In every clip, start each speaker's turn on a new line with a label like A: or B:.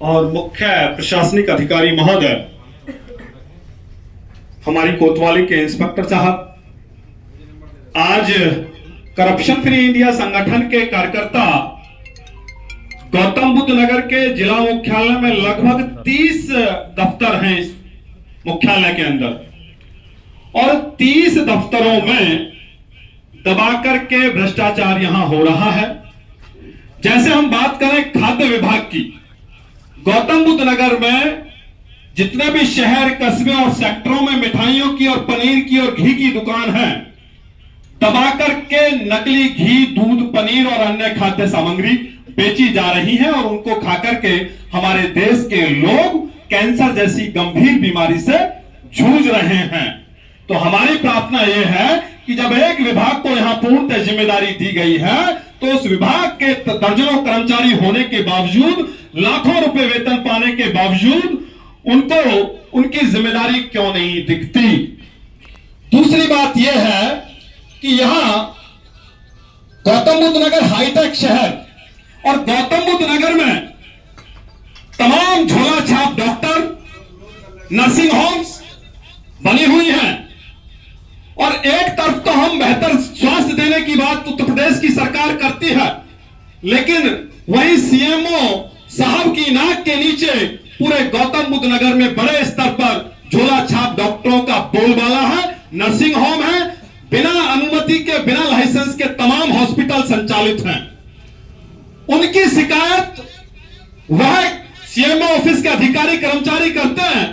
A: और मुख्य प्रशासनिक अधिकारी महोदय, हमारी कोतवाली के इंस्पेक्टर साहब, आज करप्शन फ्री इंडिया संगठन के कार्यकर्ता गौतम बुद्ध नगर के जिला मुख्यालय में लगभग 30 दफ्तर हैं इस मुख्यालय के अंदर, और 30 दफ्तरों में दबा करके भ्रष्टाचार यहां हो रहा है। जैसे हम बात करें खाद्य विभाग की, गौतम बुद्ध नगर में जितने भी शहर, कस्बे और सेक्टरों में मिठाइयों की और पनीर की और घी की दुकान है, दबा करके नकली घी, दूध, पनीर और अन्य खाद्य सामग्री बेची जा रही है और उनको खाकर के हमारे देश के लोग कैंसर जैसी गंभीर बीमारी से जूझ रहे हैं। तो हमारी प्रार्थना यह है कि जब एक विभाग को यहां पूर्णतः जिम्मेदारी दी गई है, तो उस विभाग के दर्जनों कर्मचारी होने के बावजूद, लाखों रुपए वेतन पाने के बावजूद उनको उनकी जिम्मेदारी क्यों नहीं दिखती। दूसरी बात यह है कि यहां गौतम बुद्ध नगर हाईटेक शहर और गौतम बुद्ध नगर में तमाम झोला छाप डॉक्टर, नर्सिंग होम्स बनी हुई हैं, और एक तरफ तो हम बेहतर स्वास्थ्य देने की बात उत्तर प्रदेश की सरकार करती है, लेकिन वही सीएमओ साहब की नाक के नीचे पूरे गौतम बुद्ध नगर में बड़े स्तर पर झोला छाप डॉक्टरों का बोलबाला है, नर्सिंग होम है, बिना अनुमति के, बिना लाइसेंस के तमाम हॉस्पिटल संचालित हैं। उनकी शिकायत वह सीएमओ ऑफिस के अधिकारी कर्मचारी करते हैं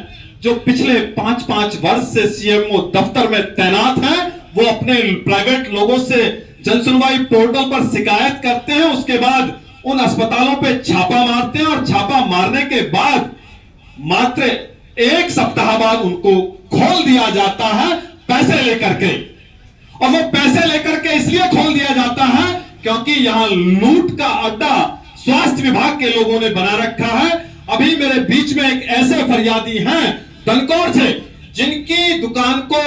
A: जो पिछले 5-5 वर्ष से सीएमओ दफ्तर में तैनात हैं। वो अपने प्राइवेट लोगों से जनसुनवाई पोर्टल पर शिकायत करते हैं, उसके बाद उन अस्पतालों पे छापा मारते हैं, और छापा मारने के बाद मात्र 1 सप्ताह बाद उनको खोल दिया जाता है पैसे लेकर के। और वो पैसे लेकर के इसलिए खोल दिया जाता है क्योंकि यहां लूट का अड्डा स्वास्थ्य विभाग के लोगों ने बना रखा है। अभी मेरे बीच में एक ऐसे फरियादी हैं दनकौर से, जिनकी दुकान को,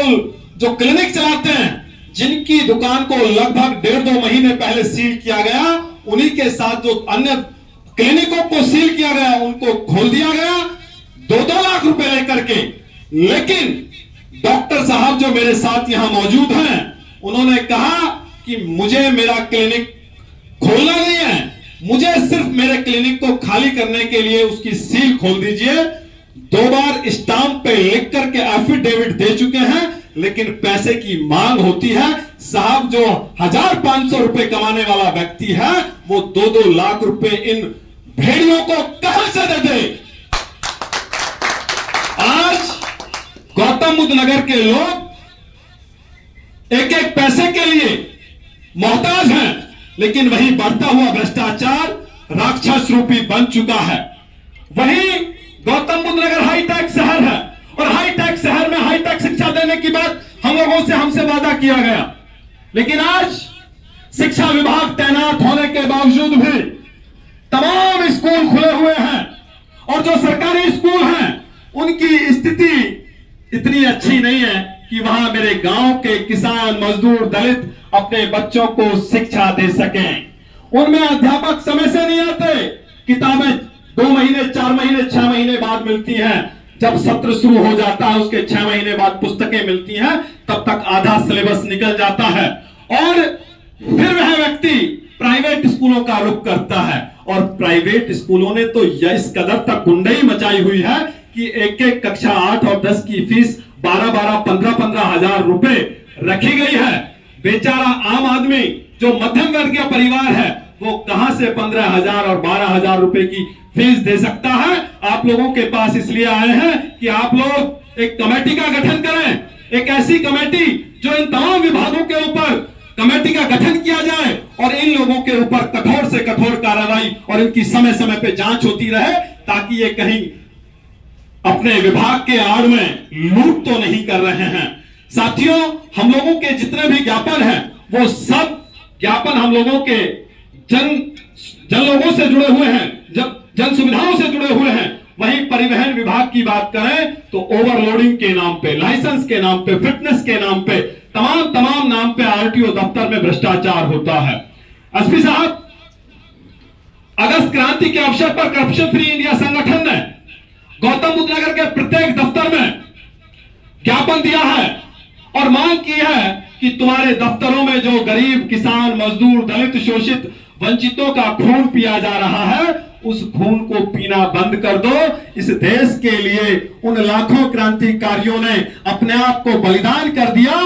A: जो क्लिनिक चलाते हैं, जिनकी दुकान को लगभग 1.5-2 महीने पहले सील किया गया, उन्हीं के साथ जो अन्य क्लिनिकों को सील किया गया उनको खोल दिया गया 2-2 लाख रुपए लेकर के। लेकिन डॉक्टर साहब जो मेरे साथ यहां मौजूद हैं, उन्होंने कहा कि मुझे मेरा क्लिनिक खोलना नहीं है, मुझे सिर्फ मेरे क्लिनिक को खाली करने के लिए उसकी सील खोल दीजिए। 2 बार स्टाम्प पे लिख करके एफिडेविट दे चुके हैं, लेकिन पैसे की मांग होती है। साहब जो 1500 रुपए कमाने वाला व्यक्ति है, वो 2-2 लाख रुपए इन भेड़ियों को कहां से दे दे। आज गौतम बुद्ध नगर के लोग एक पैसे के लिए मोहताज हैं, लेकिन वही बढ़ता हुआ भ्रष्टाचार राक्षस रूपी बन चुका है। वहीं गौतम बुद्ध नगर हाईटेक शहर है, और हाईटेक शहर में हाईटेक शिक्षा देने की बात हम लोगों से हमसे वादा किया गया, लेकिन आज शिक्षा विभाग तैनात होने के बावजूद भी तमाम स्कूल खुले हुए हैं, और जो सरकारी स्कूल हैं उनकी स्थिति इतनी अच्छी नहीं है कि वहां मेरे गांव के किसान, मजदूर, दलित अपने बच्चों को शिक्षा दे सकें। उनमें अध्यापक समय से नहीं आते, किताबें 2 महीने, 4 महीने, 6 महीने बाद मिलती हैं। जब सत्र शुरू हो जाता है उसके 6 महीने बाद पुस्तकें मिलती हैं, तब तक आधा सिलेबस निकल जाता है, और फिर वह व्यक्ति प्राइवेट स्कूलों का रुख करता है। और प्राइवेट स्कूलों ने तो इस कदर तक गुंडई मचाई हुई है कि एक कक्षा 8 और 10 की फीस 12-12, 15-15 हजार रुपए रखी गई है। बेचारा आम आदमी जो मध्यम वर्गीय परिवार है, वो कहां से 15,000 और 12,000 रुपए की फीस दे सकता है। आप लोगों के पास इसलिए आए हैं कि आप लोग एक कमेटी का गठन करें, एक ऐसी कमेटी जो इन तमाम विभागों के ऊपर कमेटी का गठन किया जाए, और इन लोगों के ऊपर कठोर से कठोर कार्रवाई और इनकी समय समय पे जांच होती रहे, ताकि ये कहीं अपने विभाग के आड़ में लूट तो नहीं कर रहे हैं। साथियों, हम लोगों के जितने भी ज्ञापन हैं, वो सब ज्ञापन हम लोगों के जन लोगों से जुड़े हुए हैं, जन सुविधाओं से जुड़े हुए हैं। वहीं परिवहन विभाग की बात करें तो ओवरलोडिंग के नाम पे, लाइसेंस के नाम पे, फिटनेस के नाम पे, तमाम नाम पे आरटीओ दफ्तर में भ्रष्टाचार होता है। एसपी साहब, अगस्त क्रांति के अवसर पर करप्शन फ्री इंडिया संगठन गौतम बुद्ध नगर के प्रत्येक दफ्तर में ज्ञापन दिया है और मांग की है कि तुम्हारे दफ्तरों में जो गरीब, किसान, मजदूर, दलित, शोषित, वंचितों का खून पिया जा रहा है, उस खून को पीना बंद कर दो। इस देश के लिए उन लाखों क्रांतिकारियों ने अपने आप को बलिदान कर दिया।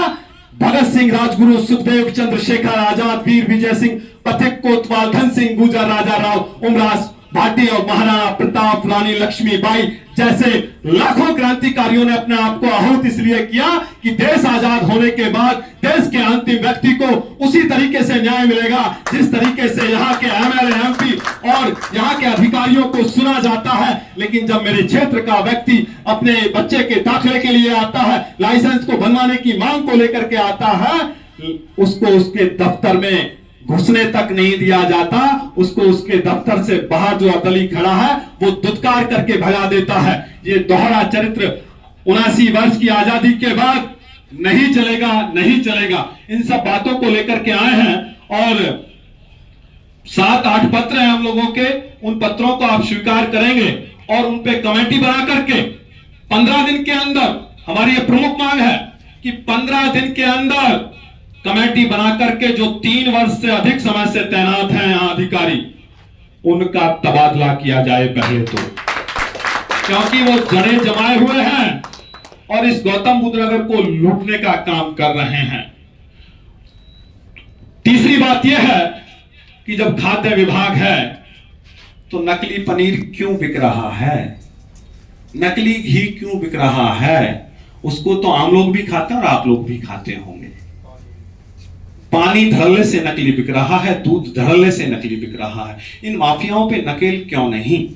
A: भगत सिंह, राजगुरु, सुखदेव, चंद्रशेखर आजाद, वीर विजय सिंह, पथिक कोतवाल, धन सिंह गुर्जर, राजा राव, उमराव भाटी और महाराणा प्रताप, रानी लक्ष्मीबाई जैसे लाखों क्रांतिकारियों ने अपने आप को आहूत इसलिए किया कि देश आजाद होने के बाद देश के अंतिम व्यक्ति को उसी तरीके से न्याय मिलेगा जिस तरीके से यहाँ के एमएलए, एमपी और यहाँ के अधिकारियों को सुना जाता है। लेकिन जब मेरे क्षेत्र का व्यक्ति अपने बच्चे के दाखिले के लिए आता है, लाइसेंस को बनवाने की मांग को लेकर के आता है, उसको उसके दफ्तर में घुसने तक नहीं दिया जाता। उसको उसके दफ्तर से बाहर जो अदली खड़ा है वो दुत्कार करके भगा देता है। ये दोहरा चरित्र 79 वर्ष की आजादी के बाद नहीं चलेगा, नहीं चलेगा। इन सब बातों को लेकर के आए हैं और 7-8 पत्र हैं हम लोगों के। उन पत्रों को आप स्वीकार करेंगे और उन पे कमेटी बना करके 15 दिन के अंदर, हमारी ये प्रमुख मांग है कि 15 दिन के अंदर कमेटी बना करके जो 3 वर्ष से अधिक समय से तैनात हैं यहां अधिकारी, उनका तबादला किया जाए पहले तो, क्योंकि वो जड़ें जमाए हुए हैं और इस गौतम बुद्ध नगर को लूटने का काम कर रहे हैं। तीसरी बात यह है कि जब खाद्य विभाग है तो नकली पनीर क्यों बिक रहा है, नकली घी क्यों बिक रहा है? उसको तो आम लोग भी खाते हैं और आप लोग भी खाते होंगे। पानी धड़ल्ले से नकली बिक रहा है, दूध धड़ल्ले से नकली बिक रहा है। इन माफियाओं पे नकेल क्यों नहीं?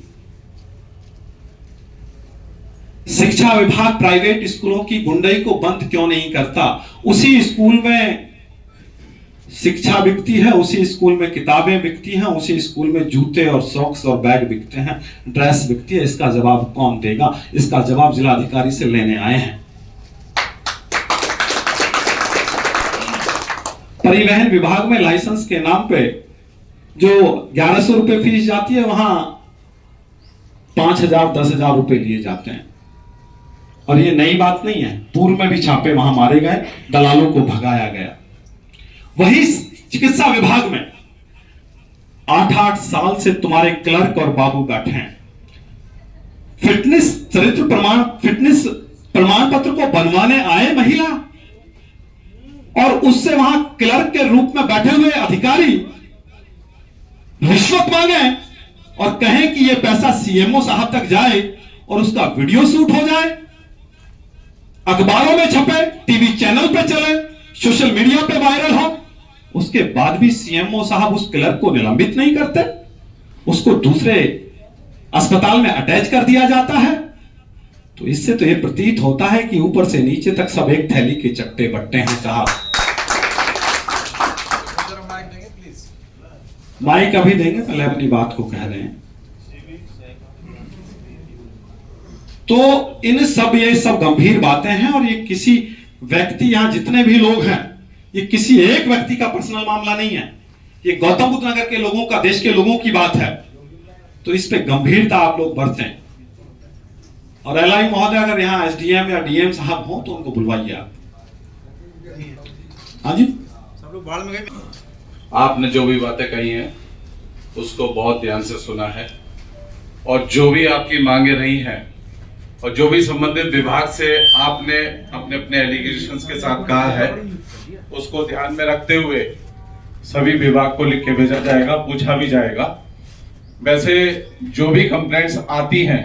A: शिक्षा विभाग प्राइवेट स्कूलों की गुंडई को बंद क्यों नहीं करता? उसी स्कूल में शिक्षा बिकती है, उसी स्कूल में किताबें बिकती हैं, उसी स्कूल में जूते और सॉक्स और बैग बिकते हैं, ड्रेस बिकती है। इसका जवाब कौन देगा? इसका जवाब जिलाधिकारी से लेने आए हैं। परिवहन विभाग में लाइसेंस के नाम पे जो 1100 रुपए फीस जाती है, वहां 5000, 10,000 रुपए लिए जाते हैं। और ये नई बात नहीं है, पूर्व में भी छापे वहां मारे गए, दलालों को भगाया गया। वही चिकित्सा विभाग में 8-8 साल से तुम्हारे क्लर्क और बाबू बैठे हैं। फिटनेस प्रमाण पत्र को बनवाने आए महिला और उससे वहां क्लर्क के रूप में बैठे हुए अधिकारी रिश्वत मांगे और कहें कि यह पैसा सीएमओ साहब तक जाए और उसका वीडियो शूट हो जाए, अखबारों में छपे, टीवी चैनल पे चले, सोशल मीडिया पे वायरल हो। उसके बाद भी सीएमओ साहब उस क्लर्क को निलंबित नहीं करते, उसको दूसरे अस्पताल में अटैच कर दिया जाता है। तो इससे तो यह प्रतीत होता है कि ऊपर से नीचे तक सब एक थैली के चट्टे बट्टे हैं साहब। माइक अभी देंगे, पहले अपनी बात को कह रहे हैं। तो इन सब ये सब गंभीर बातें हैं और ये किसी व्यक्ति, यहां जितने भी लोग हैं, ये किसी एक व्यक्ति का पर्सनल मामला नहीं है, ये गौतम बुद्ध नगर के लोगों का, देश के लोगों की बात है। तो इस पे गंभीरता आप लोग बरतें। और एलआई महोदय अगर यहाँ एसडीएम या डीएम साहब हो तो उनको बुलवाइए आप। हाँ जी, सब लोग बाढ़ में गए।
B: आपने जो भी बातें कही हैं उसको बहुत ध्यान से सुना है और जो भी आपकी मांगे रही हैं और जो भी संबंधित विभाग से आपने अपने अपने एलिगेशंस के साथ कहा है, उसको ध्यान में रखते हुए सभी विभाग को लिख के भेजा जाएगा, पूछा भी जाएगा। वैसे जो भी कंप्लेंट्स आती हैं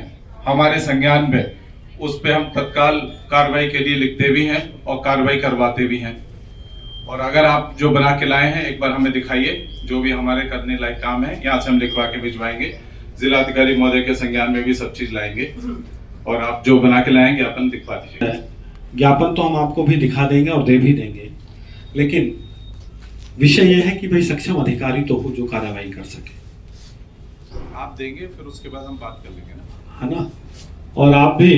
B: हमारे संज्ञान में, उस पे हम तत्काल कार्रवाई के लिए लिखते भी हैं और कार्रवाई करवाते भी हैं। और अगर आप जो बना के लाए हैं एक बार हमें दिखाइए, जो भी हमारे करने लायक काम है यहाँ से हम लिखवा के भिजवाएंगे। जिलाधिकारी महोदय के संज्ञान में भी सब चीज लाएंगे और आप जो बना के लाएंगे अपन दिखवा दीजिए।
A: ज्ञापन तो हम आपको भी दिखा देंगे और दे भी देंगे, लेकिन विषय यह है कि भाई सक्षम अधिकारी तो हो जो कार्रवाई कर सके।
B: आप देंगे फिर उसके बाद हम बात कर लेंगे ना,
A: है ना। और आप भी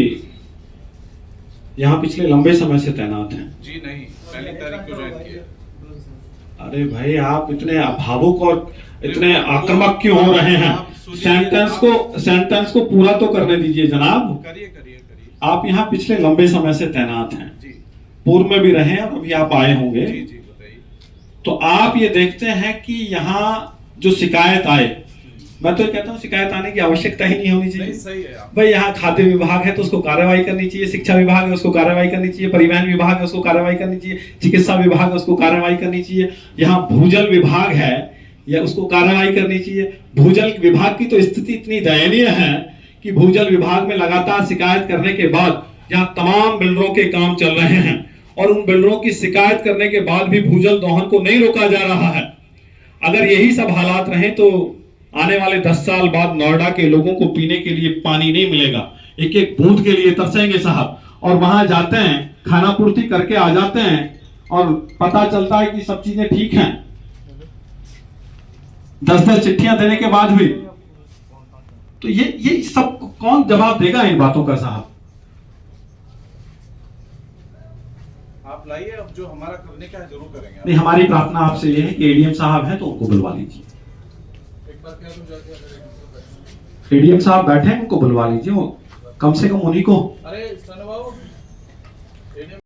A: यहाँ पिछले लंबे समय से तैनात हैं।
B: जी नहीं, पहली तारीख को ज्वाइन किया।
A: अरे भाई, आप इतने भावुक और इतने आक्रामक क्यों हो रहे हैं? सेंटेंस को पूरा तो करने दीजिए जनाब।
C: करिए करिए करिए।
A: आप यहाँ पिछले लंबे समय से तैनात हैं,
C: जी
A: पूर्व में भी रहे हैं और अभी आप आए होंगे।
C: जी जी बताइए।
A: तो आप ये देखते हैं कि यहाँ जो शिकायत आए, मैं तो कहता हूँ शिकायत आने की आवश्यकता ही नहीं होनी
C: नहीं
A: चाहिए।
C: सही है आप।
A: भाई यहाँ खाद्य विभाग है तो उसको कार्रवाई करनी चाहिए, शिक्षा विभाग है उसको कार्रवाई करनी चाहिए, परिवहन विभाग है उसको कार्रवाई करनी चाहिए, चिकित्सा विभाग है उसको कार्रवाई करनी चाहिए, यहाँ भूजल विभाग है या उसको कार्रवाई करनी चाहिए। भूजल विभाग की तो स्थिति इतनी दयनीय है कि भूजल विभाग में लगातार शिकायत करने के बाद यहाँ तमाम बिल्डरों के काम चल रहे हैं और उन बिल्डरों की शिकायत करने के बाद भी भूजल दोहन को नहीं रोका जा रहा है। अगर यही सब हालात रहे तो आने वाले 10 साल बाद नोएडा के लोगों को पीने के लिए पानी नहीं मिलेगा, एक एक बूंद के लिए तरसेंगे साहब। और वहां जाते हैं, खाना पूर्ति करके आ जाते हैं और पता चलता है कि सब चीजें ठीक हैं, 10-10 चिट्ठियां देने के बाद भी। तो ये सब कौन जवाब देगा इन बातों का साहब?
C: आप लाइए, अब जो हमारा करने का है जरूर करेंगे।
A: नहीं, हमारी प्रार्थना आपसे ये है कि एडीएम साहब हैं तो उनको बुलवा लीजिए।
C: एक बार क्या तुम जाके
A: एडीएम साहब बैठे हैं, उनको बुलवा लीजिए, वो कम से कम उन्हीं को
C: अरे